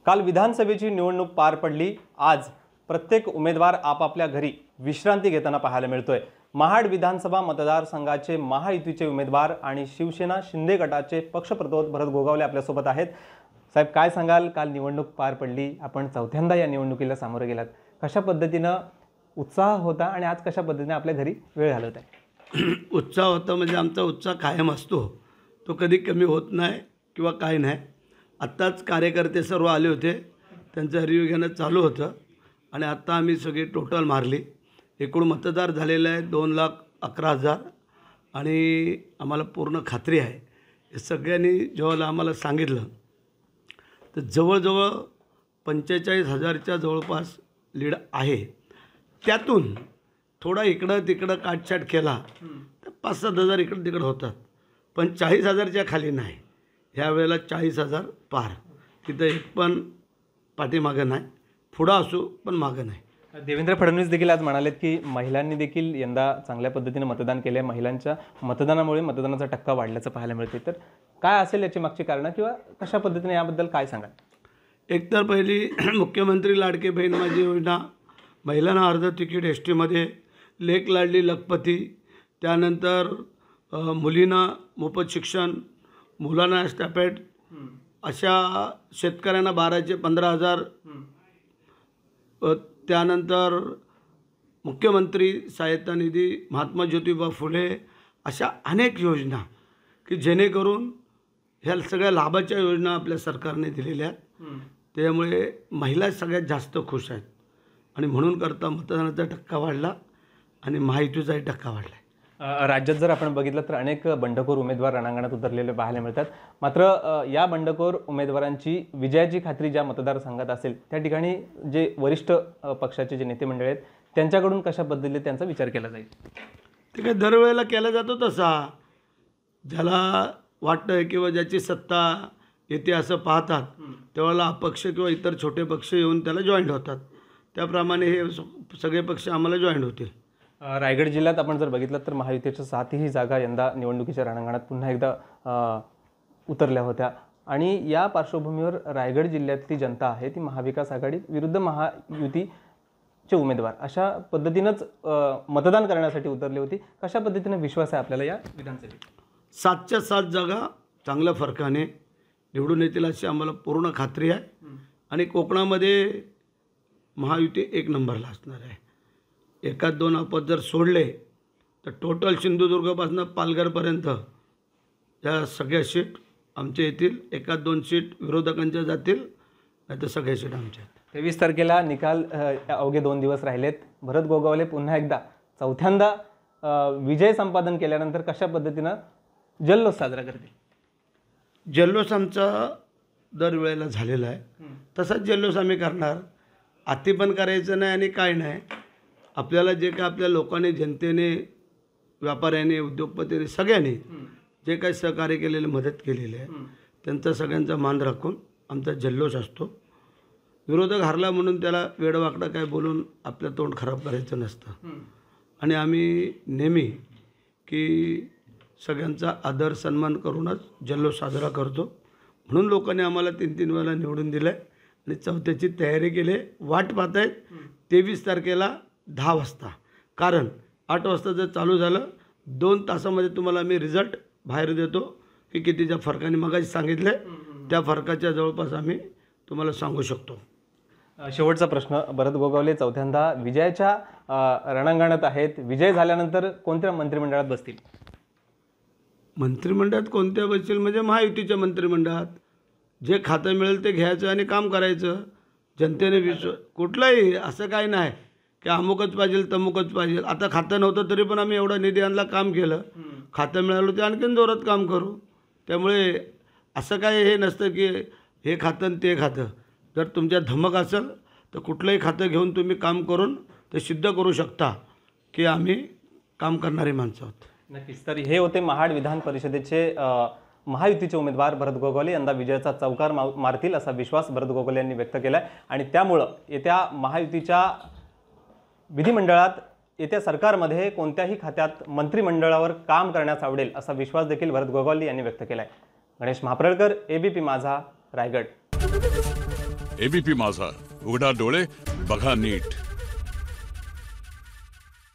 काल विधानसभेची निवडणूक पार पडली। आज प्रत्येक उमेदवार आपापल्या घरी विश्रांती घेताना पाहायला मिळतोय। महाड विधानसभा मतदारसंघाचे महायुतीचे उमेदवार आणि शिवसेना शिंदे गटाचे पक्षप्रतोद भरत गोगावले आपल्या सोबत आहेत। साहेब, काय सांगाल? काल निवडणूक पार पडली, आपण चौथ्यांदा या निवडणुकीला सामोरे गेलात। कशा पद्धतीने उत्साह होता आणि आज कशा पद्धतीने आपल्या घरी वेळ घालवताय? उत्साह होता म्हणजे आमचा उत्साह कायम असतो, तो कधी कमी होत नाही किंवा काय नाही। आत्ताच कार्यकर्ते सर्व आले होते, त्यांचं रिव्ह्यू घेणं चालू होतं आणि आत्ता आम्ही सगळी टोटल मारली। एकूण मतदार झालेले आहे 2,11,000 आणि आम्हाला पूर्ण खात्री आहे हे सगळ्यांनी जेव्हा आम्हाला सांगितलं तर जवळजवळ 45,000च्या जवळपास लीड आहे। त्यातून थोडा इकडं तिकडं काटछाट केला तर 5-7 हजार इकडं तिकडं होतात, पण 40,000च्या खाली नाही। ह्या वेळेला 40,000 पार, तिथं एक पण पाठीमागं नाही, पुढं असू पण मागं नाही। देवेंद्र फडणवीस देखील आज म्हणालेत की महिलांनी देखील यंदा चांगल्या पद्धतीने मतदान केले, महिलांच्या मतदानामुळे मतदानाचा टक्का वाढल्याचं पाहायला मिळते। तर काय असेल याची मागची कारणं किंवा कशा पद्धतीने याबद्दल काय सांगाल? एकतर पहिली मुख्यमंत्री लाडकी बहीण माझी योजना, महिलांना अर्ध तिकीट एस टीमध्ये, लेक लाडली लखपती, त्यानंतर मुलींना मोफत शिक्षण, मुलांना स्टॅपेट, अशा शेतकऱ्यांना 12चे 15,000, त्यानंतर मुख्यमंत्री सहायता निधी, महात्मा ज्योतिबा फुले, अशा अनेक योजना की जेणेकरून ह्या सगळ्या लाभाच्या योजना आपल्या सरकारने दिलेल्या आहेत। त्यामुळे महिला सगळ्यात जास्त खुश आहेत आणि म्हणून करता मतदानाचा टक्का वाढला आणि महायुतीचाही टक्का वाढला। राज्यात जर आपण बघितलं तर अनेक बंडखोर उमेदवार रणांगणात उतरलेले पाहायला मिळतात। मात्र या बंडखोर उमेदवारांची विजयाची खात्री ज्या मतदारसंघात असेल त्या ठिकाणी जे वरिष्ठ पक्षाचे जे नेते मंडळी आहेत त्यांच्याकडून कशा पद्धतीने त्यांचा विचार केला जाईल? ते काय दरवेळेला केला जातो तसा, ज्याला वाटतं किंवा ज्याची सत्ता येते असं पाहतात त्यावेळेला अपक्ष किंवा इतर छोटे पक्ष येऊन त्याला जॉईंट होतात, त्याप्रमाणे हे सगळे पक्ष आम्हाला जॉईंट होतील। रायगड जिल्ह्यात आपण जर बघितलं तर महायुतीच्या 7ही जागा यंदा निवडणुकीच्या रणांगणात पुन्हा एकदा उतरल्या होत्या आणि या पार्श्वभूमीवर रायगड जिल्ह्यातली जनता आहे ती महाविकास आघाडी विरुद्ध महायुतीचे उमेदवार अशा पद्धतीनंच मतदान करण्यासाठी उतरली होती। कशा पद्धतीने विश्वास आहे आपल्याला या विधानसभेत? 7च्या 7 जागा चांगल्या फरकाने निवडून येतील अशी आम्हाला पूर्ण खात्री आहे आणि कोकणामध्ये महायुती 1 नंबरला असणार आहे। एकाच 2 अपद जर सोडले तर टोटल सिंधुदुर्गपासून पालघरपर्यंत या सगळ्या सीट आमच्या येतील। एकाच 2 सीट विरोधकांच्या जातील, नाही तर सगळ्या सीट आमच्या आहेत। 23 तारखेला निकाल अवघे 2 दिवस राहिलेत। भरत गोगावले पुन्हा एकदा चौथ्यांदा विजय संपादन केल्यानंतर कशा पद्धतीनं जल्लोष साजरा करतील? जल्लोष आमचा दरवेळेला झालेला आहे, तसाच जल्लोष आम्ही करणार। अति पण करायचं नाही आणि काय नाही। आपल्याला जे काय आपल्या लोकांनी, जनतेने, व्यापाऱ्यांनी, उद्योगपतींनी, सगळ्यांनी जे काही सहकार्य केलेले, मदत केलेली आहे त्यांचा सगळ्यांचा मान राखून आमचा जल्लोष असतो। विरोधक हारला म्हणून त्याला वेडवाकडं काय बोलून आपलं तोंड खराब करायचं नसतं आणि आम्ही नेहमी की सगळ्यांचा आदर सन्मान करूनच जल्लोष साजरा करतो। म्हणून लोकांनी आम्हाला 3-3 वेळेला निवडून दिलं आहे आणि चौथ्याची तयारी केली आहे। वाट पाहत आहेत 23 तारखेला 10 वाजता, कारण 8 वाजता जर चालू झालं 2 तासामध्ये तुम्हाला मी रिझल्ट बाहेर देतो की कितीच्या फरकाने मगाशी सांगितलं त्या फरकाच्या जवळपास आम्ही तुम्हाला सांगू शकतो। शेवटचा प्रश्न, भरत गोगावले चौथ्यांदा विजयाच्या रणांगणात आहेत, विजय झाल्यानंतर कोणत्या मंत्रिमंडळात बसतील? मंत्रिमंडळात कोणत्या बसतील म्हणजे महायुतीच्या मंत्रिमंडळात जे खातं मिळेल ते घ्यायचं आणि काम करायचं। जनतेने कुठलाही असं काही नाही की अमुकच पाहिजे तमुकच पाहिजे। आता खातं नव्हतं तरी पण आम्ही एवढा निधी आणला, काम केलं, खातं मिळालं ते आणखीन जोरात काम करू। त्यामुळे असं काय हे नसतं की हे खातं ते खातं। जर तुमच्या धमक असेल तर कुठलंही खातं घेऊन तुम्ही काम करून ते सिद्ध करू शकता की आम्ही काम करणारी माणसं आहोत। नक्कीच। तर हे होते महाड विधान परिषदेचे महायुतीचे उमेदवार भरत गोगावले। यंदा विजयाचा चौकार मारतील असा विश्वास भरत गोगावले यांनी व्यक्त केला आहे आणि त्यामुळं येत्या महायुतीच्या विधिमंडळात, येत्या सरकारमध्ये कोणत्याही खात्यात मंत्रिमंडळावर काम करण्यास आवडेल असा विश्वास देखील भरत गोगावले यांनी व्यक्त केला आहे। गणेश महाप्रळकर, ABP माझा, रायगड। एबीपी माझा, उघडा डोळे बघा नीट.